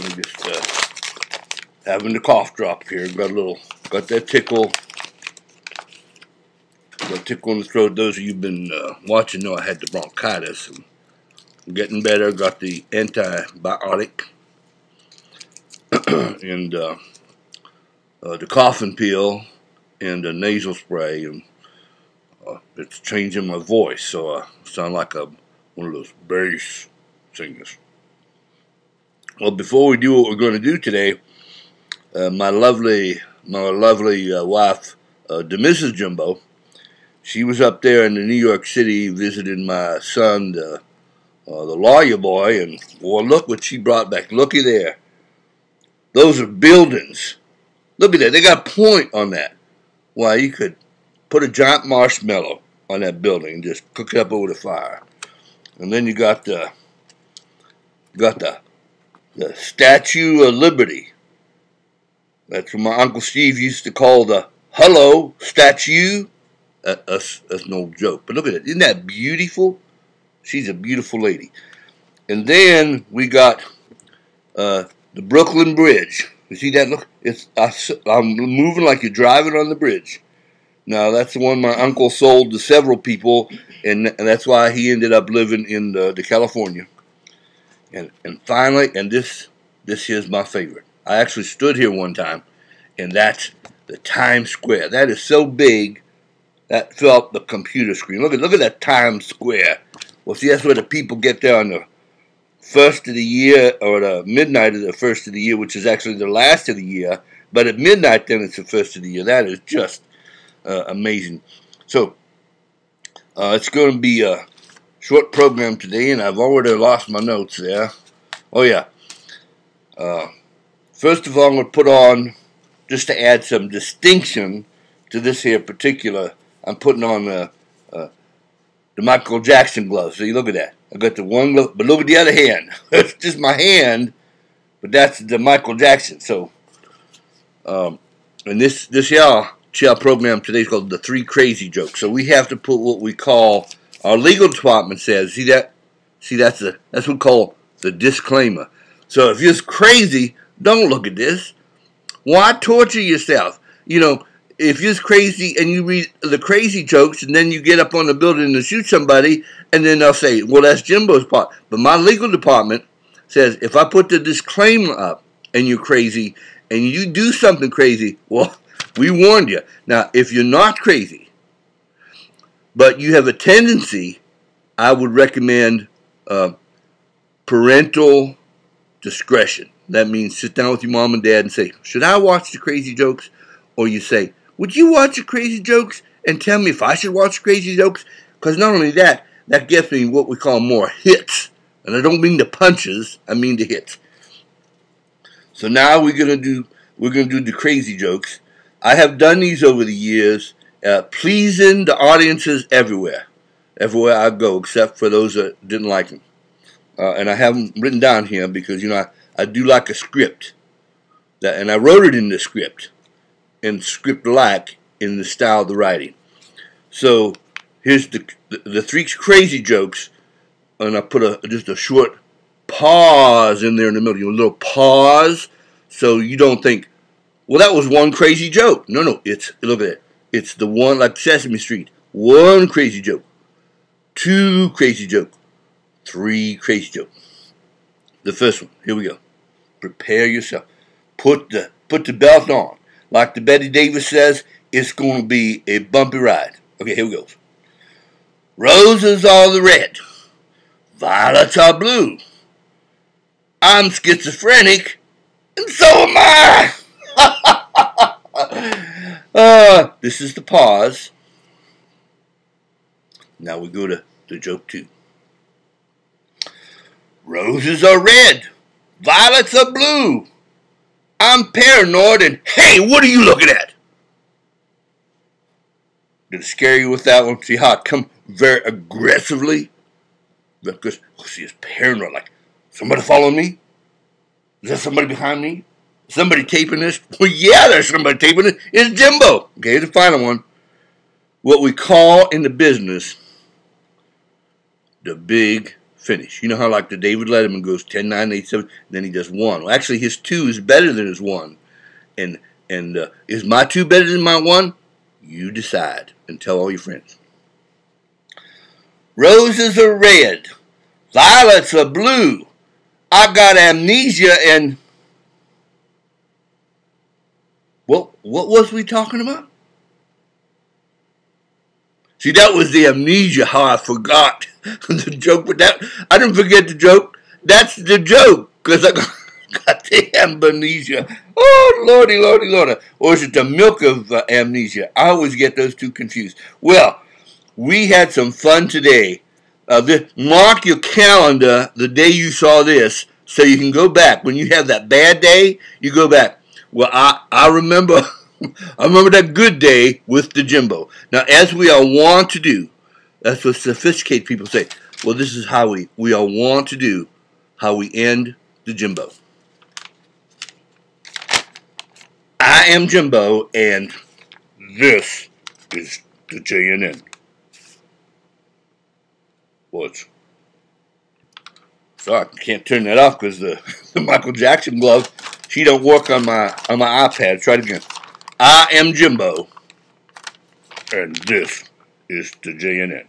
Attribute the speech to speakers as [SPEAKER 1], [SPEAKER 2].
[SPEAKER 1] I'm just having the cough drop here. Got that tickle. Got a tickle in the throat. Those of you who've been watching know I had the bronchitis. I'm getting better. Got the antibiotic and the coughing pill and the nasal spray, and it's changing my voice, so I sound like one of those bass singers. Well, before we do what we're going to do today, my lovely wife, the Mrs. Jimbo, she was up there in New York City visiting my son, the lawyer boy, and well, look what she brought back. Looky there. Those are buildings. Look at that. They got a point on that. Why, you could put a giant marshmallow on that building and just cook it up over the fire. And then you got the Statue of Liberty. That's what my Uncle Steve used to call the Hello Statue. That's no joke. But look at it. Isn't that beautiful? She's a beautiful lady. And then we got the Brooklyn Bridge. You see that? Look, I'm moving like you're driving on the bridge. Now, that's the one my uncle sold to several people, and that's why he ended up living in the California. And finally, and this here's my favorite. I actually stood here one time, and that's the Times Square. That is so big that filled up the computer screen. Look at that Times Square. Well, see, that's where the people get there on the first of the year, or the midnight of the first of the year, which is actually the last of the year. But at midnight, then it's the first of the year. That is just amazing. So it's going to be a short program today, and I've already lost my notes there. Oh yeah. First of all, I'm going to put on, just to add some distinction to this here particular, I'm putting on the Michael Jackson gloves. So you look at that. I got the one glove, but look at the other hand. It's just my hand, but that's the Michael Jackson. So, and this here program today is called the 3 Crazy Jokes. So we have to put what we call, our legal department says, see that? See, that's what we call the disclaimer. So if you're crazy, don't look at this. Why torture yourself? You know, if you're crazy and you read the crazy jokes and then you get up on the building to shoot somebody, and then they'll say, well, that's Jimbo's part. But my legal department says if I put the disclaimer up and you're crazy and you do something crazy, well, we warned you. Now, if you're not crazy, but you have a tendency, I would recommend parental discretion. That means sit down with your mom and dad and say, should I watch the crazy jokes? Or you say, would you watch the crazy jokes and tell me if I should watch crazy jokes? Because not only that, that gets me what we call more hits. And I don't mean the punches, I mean the hits. So now we're gonna do the crazy jokes. I have done these over the years, pleasing the audiences everywhere I go, except for those that didn't like them. And I have them written down here because, you know, I do like a script, and I wrote it in the script, and script-like in the style of the writing. So here's the 3 crazy jokes, and I put just a short pause in there in the middle, a little pause, so you don't think, well, that was one crazy joke. No, look at it. It's the one, like Sesame Street. 1 crazy joke, 2 crazy joke, 3 crazy joke. The first one, here we go. Prepare yourself. Put the belt on. Like the Betty Davis says, it's going to be a bumpy ride. Okay, here we go. Roses are the red. Violets are blue. I'm schizophrenic, and so am I. This is the pause. Now we go to joke 2. Roses are red. Violets are blue. I'm paranoid, and hey, what are you looking at? Did it scare you with that one? See how it come very aggressively? Because, see, it's paranoid, like, somebody following me? Is there somebody behind me? Somebody taping this? Well, yeah, there's somebody taping it. It's Jimbo. Okay, the final one. What we call in the business the big finish. You know how like the David Letterman goes 10, 9, 8, 7, then he does 1. Well, actually, his 2 is better than his 1. And is my 2 better than my 1? You decide and tell all your friends. Roses are red. Violets are blue. I got amnesia and... What was we talking about? See, that was the amnesia, how I forgot the joke. But that, I didn't forget the joke. That's the joke, because I got the amnesia. Oh, lordy, lordy, lordy. Or is it the milk of amnesia? I always get those two confused. Well, we had some fun today. Mark your calendar the day you saw this, so you can go back. When you have that bad day, you go back. Well, I remember... I remember that good day with the Jimbo. Now, as we all want to do, that's what sophisticated people say. Well, this is how we all want to do, how we end the Jimbo. I am Jimbo, and this is the JNN. What? Sorry, I can't turn that off because the Michael Jackson glove, she don't work on my iPad. Try it again. I am Jimbo, and this is the JNN.